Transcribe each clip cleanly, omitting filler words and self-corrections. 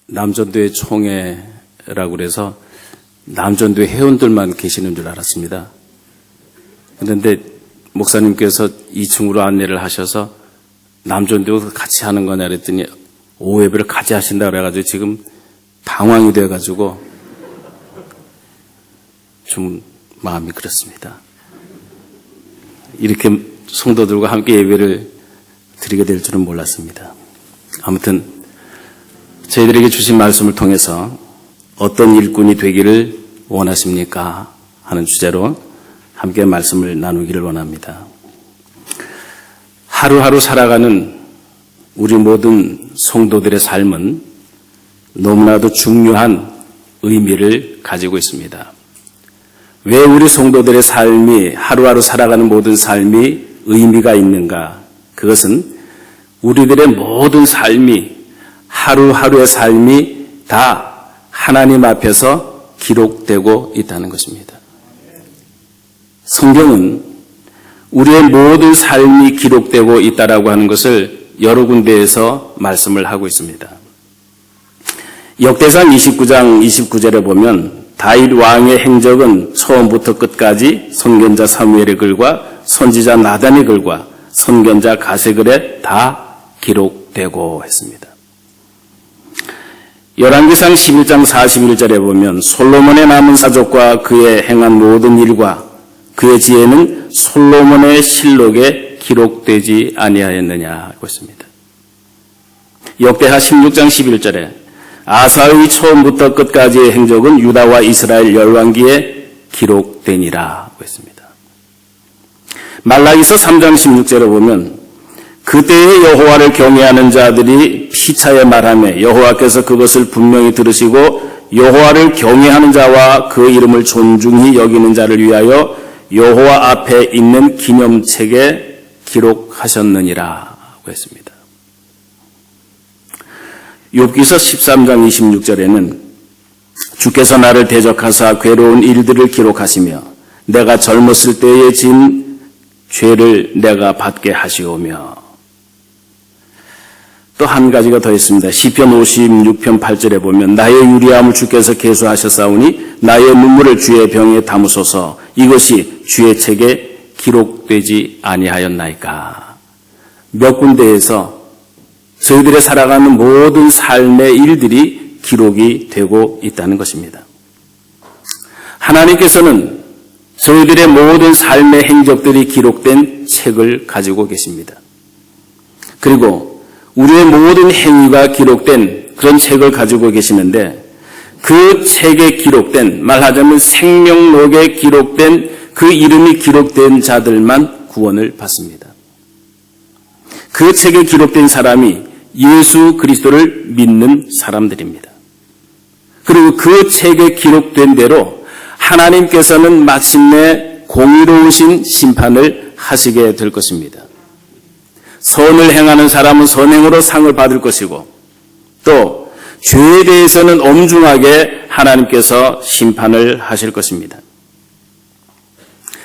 남전도회 총회라고 그래서 남전도회 회원들만 계시는 줄 알았습니다. 그런데 목사님께서 2층으로 안내를 하셔서 남전도회 같이 하는 거냐 그랬더니 오예배를 같이 하신다 그래가지고 지금 방황이 돼가지고 좀 마음이 그렇습니다. 이렇게 성도들과 함께 예배를 드리게 될 줄은 몰랐습니다. 아무튼 저희들에게 주신 말씀을 통해서 어떤 일꾼이 되기를 원하십니까? 하는 주제로 함께 말씀을 나누기를 원합니다. 하루하루 살아가는 우리 모든 성도들의 삶은 너무나도 중요한 의미를 가지고 있습니다. 왜 우리 성도들의 삶이 하루하루 살아가는 모든 삶이 의미가 있는가? 그것은 우리들의 모든 삶이 하루하루의 삶이 다 하나님 앞에서 기록되고 있다는 것입니다. 성경은 우리의 모든 삶이 기록되고 있다라고 하는 것을 여러 군데에서 말씀을 하고 있습니다. 역대상 29장 29절에 보면 다윗 왕의 행적은 처음부터 끝까지 선견자 사무엘의 글과 선지자 나단의 글과 선견자 가세 글에 다 기록되고 했습니다. 열왕기상 11장 41절에 보면 솔로몬의 남은 사족과 그의 행한 모든 일과 그의 지혜는 솔로몬의 실록에 기록되지 아니하였느냐 하고 있습니다. 역대하 16장 11절에 아사의 처음부터 끝까지의 행적은 유다와 이스라엘 열왕기에 기록되니라 하고 있습니다. 말라기서 3장 16절에 보면 그때의 여호와를 경외하는 자들이 피차에 말하며 여호와께서 그것을 분명히 들으시고 여호와를 경외하는 자와 그 이름을 존중히 여기는 자를 위하여 여호와 앞에 있는 기념책에 기록하셨느니라 하고 했습니다. 욥기서 13장 26절에는 주께서 나를 대적하사 괴로운 일들을 기록하시며 내가 젊었을 때에 진 죄를 내가 받게 하시오며 또 한 가지가 더 있습니다. 시편 56편 8절에 보면 나의 유리함을 주께서 계수하셨사오니 나의 눈물을 주의 병에 담으소서 이것이 주의 책에 기록되지 아니하였나이까. 몇 군데에서 저희들의 살아가는 모든 삶의 일들이 기록이 되고 있다는 것입니다. 하나님께서는 저희들의 모든 삶의 행적들이 기록된 책을 가지고 계십니다. 그리고 우리의 모든 행위가 기록된 그런 책을 가지고 계시는데 그 책에 기록된, 말하자면 생명록에 기록된 그 이름이 기록된 자들만 구원을 받습니다. 그 책에 기록된 사람이 예수 그리스도를 믿는 사람들입니다. 그리고 그 책에 기록된 대로 하나님께서는 마침내 공의로우신 심판을 하시게 될 것입니다. 선을 행하는 사람은 선행으로 상을 받을 것이고 또 죄에 대해서는 엄중하게 하나님께서 심판을 하실 것입니다.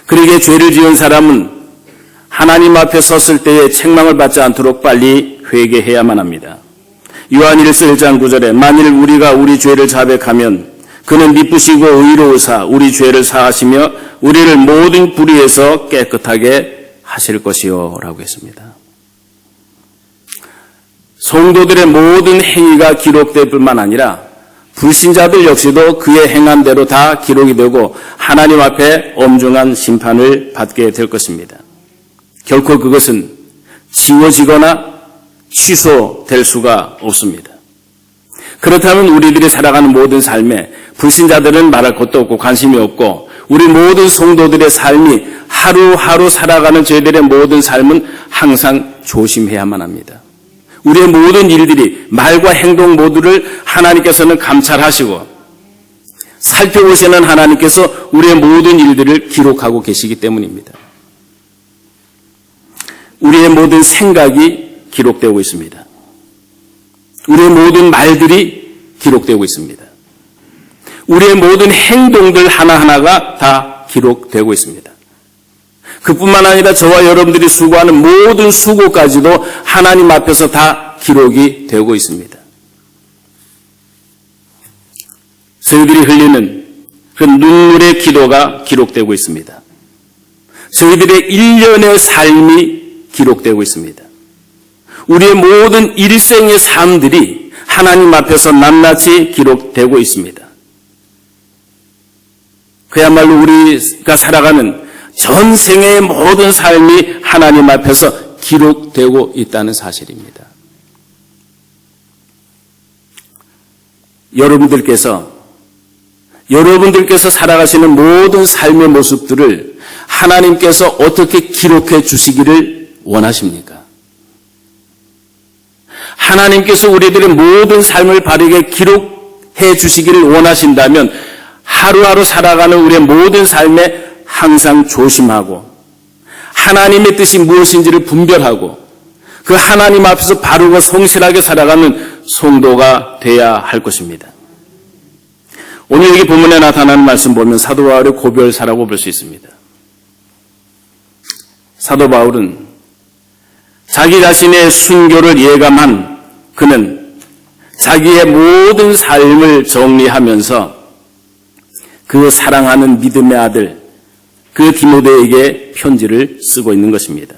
그러기에 죄를 지은 사람은 하나님 앞에 섰을 때에 책망을 받지 않도록 빨리 회개해야만 합니다. 요한일서 1장 9절에 만일 우리가 우리 죄를 자백하면 그는 미쁘시고 의로우사 우리 죄를 사하시며 우리를 모든 불의에서 깨끗하게 하실 것이요 라고 했습니다. 성도들의 모든 행위가 기록될 뿐만 아니라 불신자들 역시도 그의 행한 대로 다 기록이 되고 하나님 앞에 엄중한 심판을 받게 될 것입니다. 결코 그것은 지워지거나 취소될 수가 없습니다. 그렇다면 우리들이 살아가는 모든 삶에 불신자들은 말할 것도 없고 관심이 없고 우리 모든 성도들의 삶이 하루하루 살아가는 저희들의 모든 삶은 항상 조심해야만 합니다. 우리의 모든 일들이 말과 행동 모두를 하나님께서는 감찰하시고 살펴보시는 하나님께서 우리의 모든 일들을 기록하고 계시기 때문입니다. 우리의 모든 생각이 기록되고 있습니다. 우리의 모든 말들이 기록되고 있습니다. 우리의 모든 행동들 하나하나가 다 기록되고 있습니다. 그뿐만 아니라 저와 여러분들이 수고하는 모든 수고까지도 하나님 앞에서 다 기록이 되고 있습니다. 저희들이 흘리는 그 눈물의 기도가 기록되고 있습니다. 저희들의 일련의 삶이 기록되고 있습니다. 우리의 모든 일생의 삶들이 하나님 앞에서 낱낱이 기록되고 있습니다. 그야말로 우리가 살아가는 전생의 모든 삶이 하나님 앞에서 기록되고 있다는 사실입니다. 여러분들께서 살아가시는 모든 삶의 모습들을 하나님께서 어떻게 기록해 주시기를 원하십니까? 하나님께서 우리들의 모든 삶을 바르게 기록해 주시기를 원하신다면 하루하루 살아가는 우리의 모든 삶에 항상 조심하고 하나님의 뜻이 무엇인지를 분별하고 그 하나님 앞에서 바르고 성실하게 살아가는 성도가 돼야 할 것입니다. 오늘 여기 본문에 나타나는 말씀 보면 사도 바울의 고별사라고 볼 수 있습니다. 사도 바울은 자기 자신의 순교를 예감한 그는 자기의 모든 삶을 정리하면서 그 사랑하는 믿음의 아들 그 디모데에게 편지를 쓰고 있는 것입니다.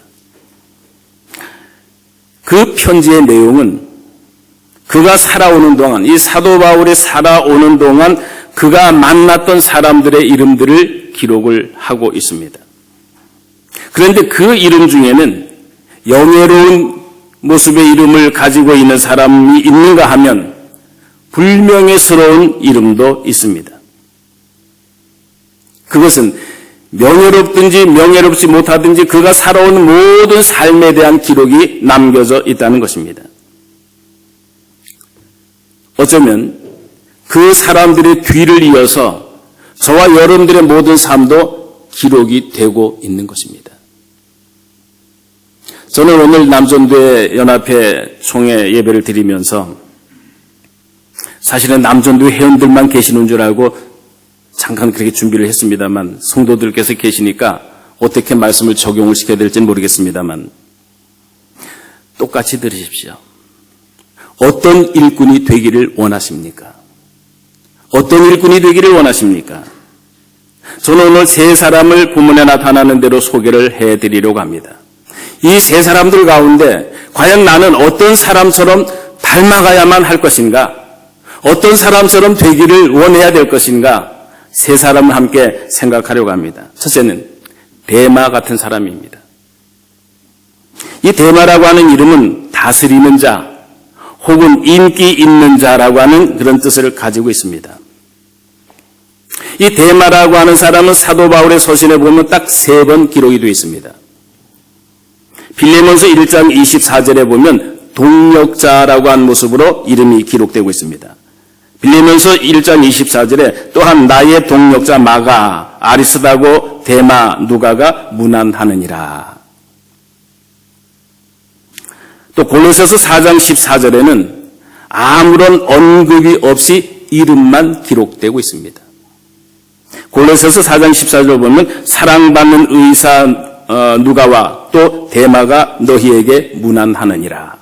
그 편지의 내용은 그가 살아오는 동안, 이 사도 바울이 살아오는 동안 그가 만났던 사람들의 이름들을 기록을 하고 있습니다. 그런데 그 이름 중에는 영예로운 모습의 이름을 가지고 있는 사람이 있는가 하면 불명예스러운 이름도 있습니다. 그것은 명예롭든지 명예롭지 못하든지 그가 살아온 모든 삶에 대한 기록이 남겨져 있다는 것입니다. 어쩌면 그 사람들의 뒤를 이어서 저와 여러분들의 모든 삶도 기록이 되고 있는 것입니다. 저는 오늘 남전도회 연합회 총회 예배를 드리면서 사실은 남전도회 회원들만 계시는 줄 알고 잠깐 그렇게 준비를 했습니다만 성도들께서 계시니까 어떻게 말씀을 적용을 시켜야 될지는 모르겠습니다만 똑같이 들으십시오. 어떤 일꾼이 되기를 원하십니까? 어떤 일꾼이 되기를 원하십니까? 저는 오늘 세 사람을 본문에 나타나는 대로 소개를 해드리려고 합니다. 이 세 사람들 가운데 과연 나는 어떤 사람처럼 닮아가야만 할 것인가? 어떤 사람처럼 되기를 원해야 될 것인가? 세 사람을 함께 생각하려고 합니다. 첫째는 데마 같은 사람입니다. 이 데마라고 하는 이름은 다스리는 자 혹은 인기 있는 자라고 하는 그런 뜻을 가지고 있습니다. 이 데마라고 하는 사람은 사도 바울의 서신에 보면 딱 3번 기록이 되어 있습니다. 빌레몬서 1장 24절에 보면 동력자라고 하는 모습으로 이름이 기록되고 있습니다. 빌레몬서 1장 24절에 또한 나의 동력자 마가 아리스다고 데마 누가가 문안하느니라. 또 골로새서 4장 14절에는 아무런 언급이 없이 이름만 기록되고 있습니다. 골로새서 4장 14절 보면 사랑받는 의사 누가와 또 데마가 너희에게 문안하느니라.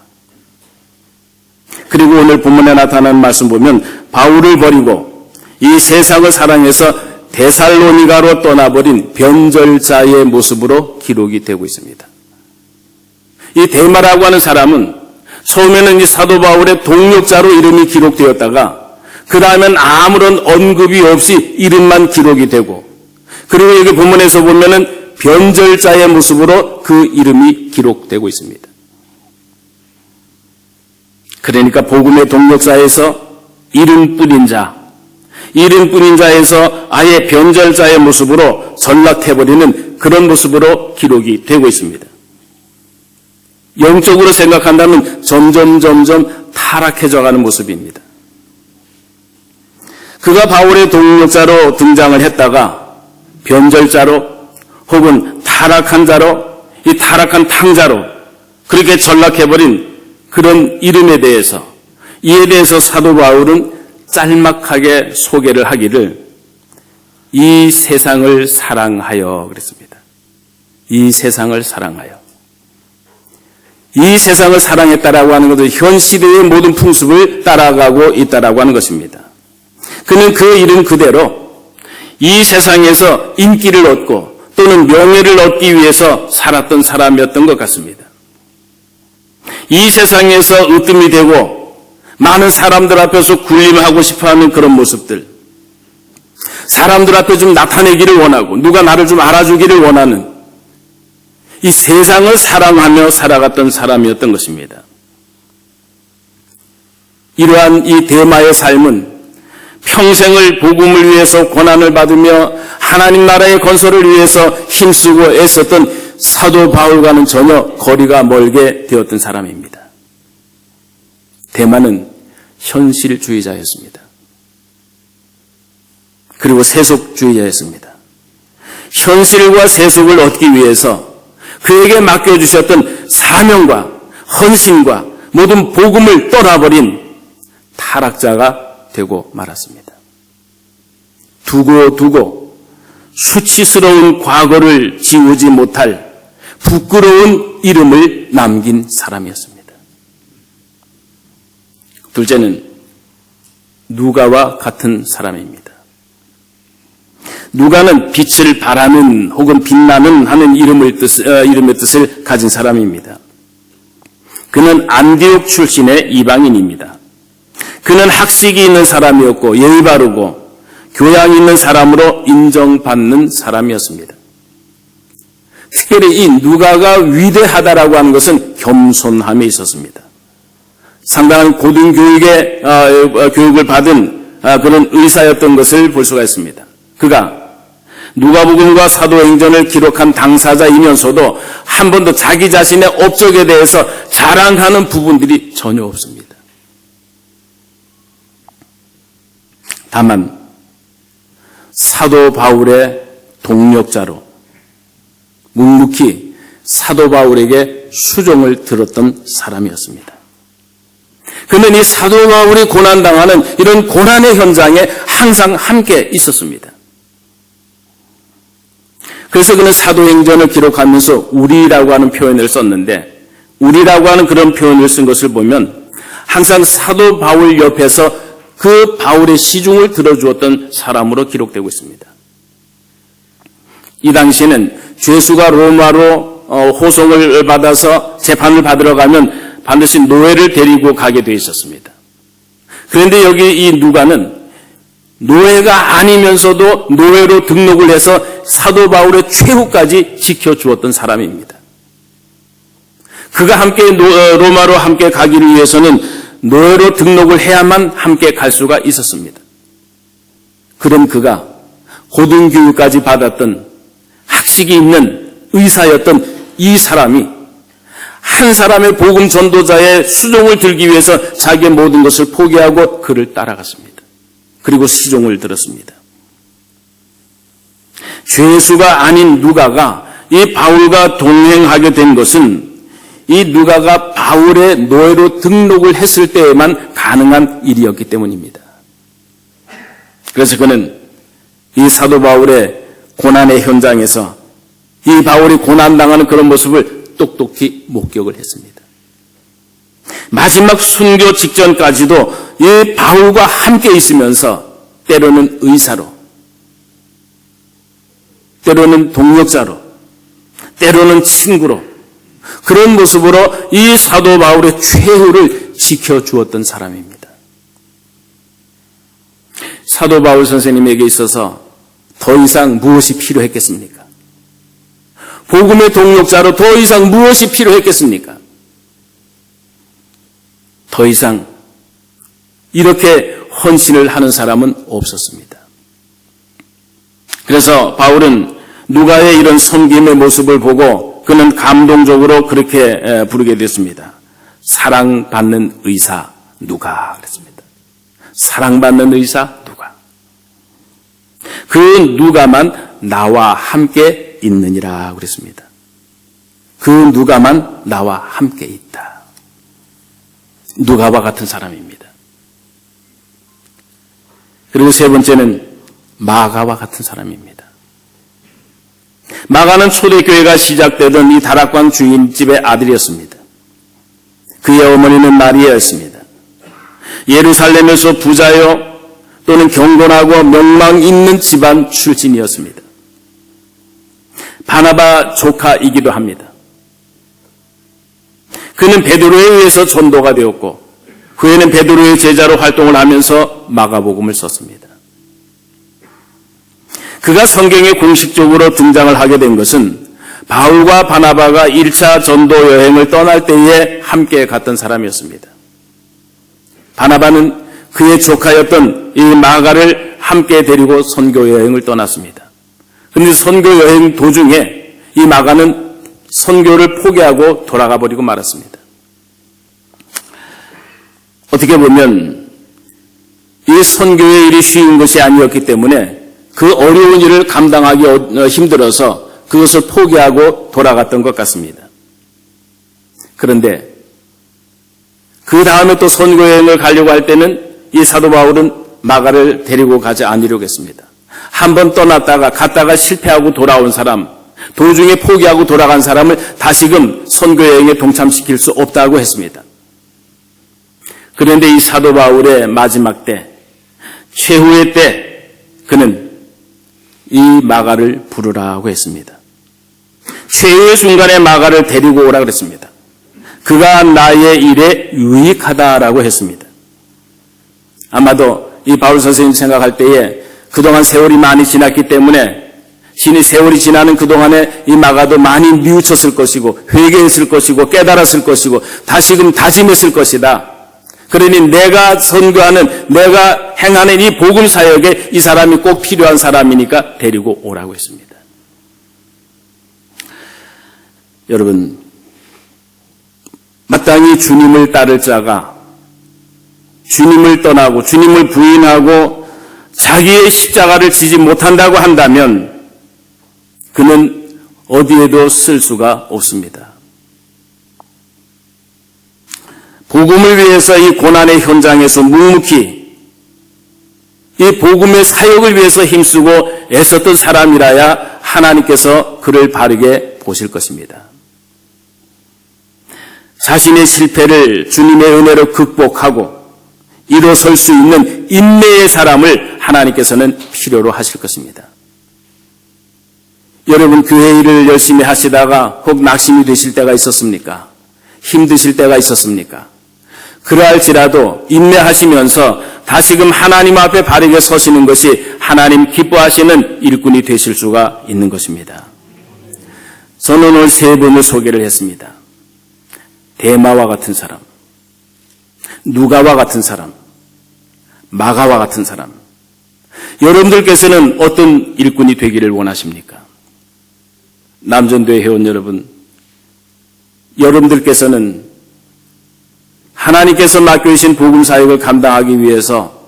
그리고 오늘 본문에 나타나는 말씀 보면 바울을 버리고 이 세상을 사랑해서 데살로니가로 떠나버린 변절자의 모습으로 기록이 되고 있습니다. 이 데마라고 하는 사람은 처음에는 이 사도 바울의 동력자로 이름이 기록되었다가 그 다음엔 아무런 언급이 없이 이름만 기록이 되고 그리고 여기 본문에서 보면은 변절자의 모습으로 그 이름이 기록되고 있습니다. 그러니까 복음의 동력자에서 이름뿐인 자에서 아예 변절자의 모습으로 전락해버리는 그런 모습으로 기록이 되고 있습니다. 영적으로 생각한다면 점점 타락해져가는 모습입니다. 그가 바울의 동력자로 등장을 했다가 변절자로 혹은 타락한 자로 이 타락한 탕자로 그렇게 전락해버린 그런 이름에 대해서 이에 대해서 사도 바울은 짤막하게 소개를 하기를 이 세상을 사랑하여 그랬습니다. 이 세상을 사랑하여. 이 세상을 사랑했다라고 하는 것은 현 시대의 모든 풍습을 따라가고 있다라고 하는 것입니다. 그는 그 이름 그대로 이 세상에서 인기를 얻고 또는 명예를 얻기 위해서 살았던 사람이었던 것 같습니다. 이 세상에서 으뜸이 되고 많은 사람들 앞에서 군림하고 싶어하는 그런 모습들, 사람들 앞에 좀 나타내기를 원하고 누가 나를 좀 알아주기를 원하는 이 세상을 사랑하며 살아갔던 사람이었던 것입니다. 이러한 이 데마의 삶은 평생을 복음을 위해서 고난을 받으며 하나님 나라의 건설을 위해서 힘쓰고 애썼던 사도 바울과는 전혀 거리가 멀게 되었던 사람입니다. 데마는 현실주의자였습니다. 그리고 세속주의자였습니다. 현실과 세속을 얻기 위해서 그에게 맡겨주셨던 사명과 헌신과 모든 복음을 떠나버린 타락자가 되고 말았습니다. 두고 수치스러운 과거를 지우지 못할 부끄러운 이름을 남긴 사람이었습니다. 둘째는 누가와 같은 사람입니다. 누가는 빛을 발하는 혹은 빛나는 하는 이름의 뜻을 가진 사람입니다. 그는 안디옥 출신의 이방인입니다. 그는 학식이 있는 사람이었고 예의 바르고 교양 있는 사람으로 인정받는 사람이었습니다. 특별히 이 누가가 위대하다라고 하는 것은 겸손함에 있었습니다. 상당한 고등교육의 교육을 받은 그런 의사였던 것을 볼 수가 있습니다. 그가 누가복음과 사도행전을 기록한 당사자이면서도 한 번도 자기 자신의 업적에 대해서 자랑하는 부분들이 전혀 없습니다. 다만 사도 바울의 동력자로 묵묵히 사도 바울에게 수종을 들었던 사람이었습니다. 그는 이 사도 바울이 고난당하는 이런 고난의 현장에 항상 함께 있었습니다. 그래서 그는 사도행전을 기록하면서 우리라고 하는 표현을 썼는데, 우리라고 하는 그런 표현을 쓴 것을 보면 항상 사도 바울 옆에서 그 바울의 시중을 들어주었던 사람으로 기록되고 있습니다. 이 당시에는 죄수가 로마로 호송을 받아서 재판을 받으러 가면 반드시 노예를 데리고 가게 되어 있었습니다. 그런데 여기 이 누가는 노예가 아니면서도 노예로 등록을 해서 사도 바울의 최후까지 지켜주었던 사람입니다. 그가 함께 로마로 함께 가기를 위해서는 노예로 등록을 해야만 함께 갈 수가 있었습니다. 그런 그가 고등교육까지 받았던 학식이 있는 의사였던 이 사람이 한 사람의 복음 전도자의 수종을 들기 위해서 자기의 모든 것을 포기하고 그를 따라갔습니다. 그리고 수종을 들었습니다. 죄수가 아닌 누가가 이 바울과 동행하게 된 것은 이 누가가 바울의 노예로 등록을 했을 때에만 가능한 일이었기 때문입니다. 그래서 그는 이 사도 바울의 고난의 현장에서 이 바울이 고난당하는 그런 모습을 똑똑히 목격을 했습니다. 마지막 순교 직전까지도 이 바울과 함께 있으면서 때로는 의사로, 때로는 동역자로, 때로는 친구로 그런 모습으로 이 사도 바울의 최후를 지켜주었던 사람입니다. 사도 바울 선생님에게 있어서 더 이상 무엇이 필요했겠습니까? 복음의 동역자로 더 이상 무엇이 필요했겠습니까? 더 이상 이렇게 헌신을 하는 사람은 없었습니다. 그래서 바울은 누가의 이런 섬김의 모습을 보고 그는 감동적으로 그렇게 부르게 됐습니다. 사랑받는 의사 누가 그랬습니다. 사랑받는 의사 누가. 그 누가만 나와 함께 있느니라 그랬습니다. 그 누가만 나와 함께 있다. 누가와 같은 사람입니다. 그리고 세 번째는 마가와 같은 사람입니다. 마가는 초대교회가 시작되던 이 다락방 주인집의 아들이었습니다. 그의 어머니는 마리아였습니다. 예루살렘에서 부자요 또는 경건하고 명망 있는 집안 출신이었습니다. 바나바 조카이기도 합니다. 그는 베드로에 의해서 전도가 되었고 후에는 베드로의 제자로 활동을 하면서 마가복음을 썼습니다. 그가 성경에 공식적으로 등장을 하게 된 것은 바울과 바나바가 1차 전도 여행을 떠날 때에 함께 갔던 사람이었습니다. 바나바는 그의 조카였던 이 마가를 함께 데리고 선교 여행을 떠났습니다. 그런데 선교 여행 도중에 이 마가는 선교를 포기하고 돌아가 버리고 말았습니다. 어떻게 보면 이 선교의 일이 쉬운 것이 아니었기 때문에 그 어려운 일을 감당하기 힘들어서 그것을 포기하고 돌아갔던 것 같습니다. 그런데 그 다음에 또 선교 여행을 가려고 할 때는 이 사도 바울은 마가를 데리고 가지 않으려고 했습니다. 한번 떠났다가 갔다가 실패하고 돌아온 사람, 도중에 포기하고 돌아간 사람을 다시금 선교 여행에 동참시킬 수 없다고 했습니다. 그런데 이 사도 바울의 마지막 때, 최후의 때 그는 이 마가를 부르라고 했습니다. 최후의 순간에 마가를 데리고 오라 그랬습니다. 그가 나의 일에 유익하다라고 했습니다. 아마도 이 바울 선생님 생각할 때에 그동안 세월이 많이 지났기 때문에 신이 세월이 지나는 그동안에 이 마가도 많이 뉘우쳤을 것이고 회개했을 것이고 깨달았을 것이고 다시금 다짐했을 것이다. 그러니 내가 선교하는, 내가 행하는 이 복음 사역에 이 사람이 꼭 필요한 사람이니까 데리고 오라고 했습니다. 여러분, 마땅히 주님을 따를 자가 주님을 떠나고 주님을 부인하고 자기의 십자가를 지지 못한다고 한다면 그는 어디에도 쓸 수가 없습니다. 복음을 위해서 이 고난의 현장에서 묵묵히 이 복음의 사역을 위해서 힘쓰고 애썼던 사람이라야 하나님께서 그를 바르게 보실 것입니다. 자신의 실패를 주님의 은혜로 극복하고 일어설 수 있는 인내의 사람을 하나님께서는 필요로 하실 것입니다. 여러분, 교회 일을 열심히 하시다가 혹 낙심이 되실 때가 있었습니까? 힘드실 때가 있었습니까? 그러할지라도 인내하시면서 다시금 하나님 앞에 바르게 서시는 것이 하나님 기뻐하시는 일꾼이 되실 수가 있는 것입니다. 저는 오늘 세 분을 소개를 했습니다. 데마와 같은 사람, 누가와 같은 사람, 마가와 같은 사람. 여러분들께서는 어떤 일꾼이 되기를 원하십니까? 남전도의 회원 여러분, 여러분들께서는 하나님께서 맡겨주신 복음 사역을 감당하기 위해서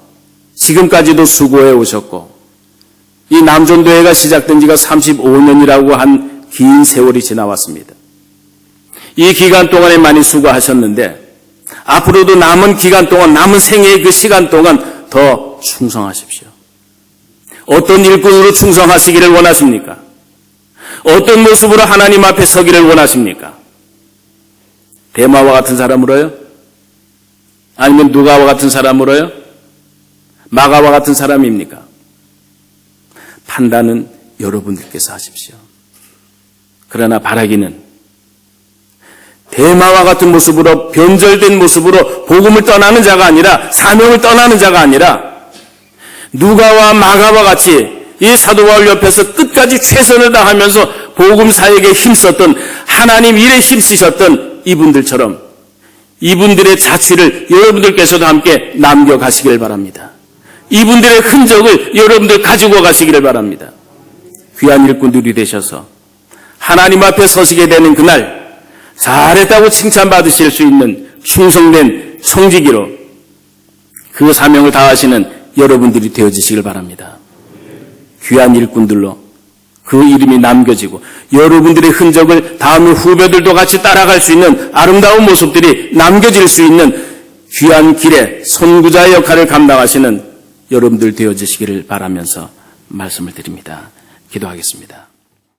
지금까지도 수고해 오셨고 이 남전도회가 시작된 지가 35년이라고 한 긴 세월이 지나왔습니다. 이 기간 동안에 많이 수고하셨는데 앞으로도 남은 기간 동안, 남은 생애의 그 시간 동안 더 충성하십시오. 어떤 일꾼으로 충성하시기를 원하십니까? 어떤 모습으로 하나님 앞에 서기를 원하십니까? 데마와 같은 사람으로요? 아니면 누가와 같은 사람으로요? 마가와 같은 사람입니까? 판단은 여러분들께서 하십시오. 그러나 바라기는 데마와 같은 모습으로, 변절된 모습으로 복음을 떠나는 자가 아니라, 사명을 떠나는 자가 아니라 누가와 마가와 같이 이 사도 바울 옆에서 끝까지 최선을 다하면서 복음 사역에 힘썼던, 하나님 일에 힘쓰셨던 이분들처럼 이분들의 자취를 여러분들께서도 함께 남겨가시길 바랍니다. 이분들의 흔적을 여러분들 가지고 가시기를 바랍니다. 귀한 일꾼들이 되셔서 하나님 앞에 서시게 되는 그날 잘했다고 칭찬받으실 수 있는 충성된 청지기로 그 사명을 다하시는 여러분들이 되어지시길 바랍니다. 귀한 일꾼들로 그 이름이 남겨지고 여러분들의 흔적을 다음 후배들도 같이 따라갈 수 있는 아름다운 모습들이 남겨질 수 있는 귀한 길의 선구자의 역할을 감당하시는 여러분들 되어지시기를 바라면서 말씀을 드립니다. 기도하겠습니다.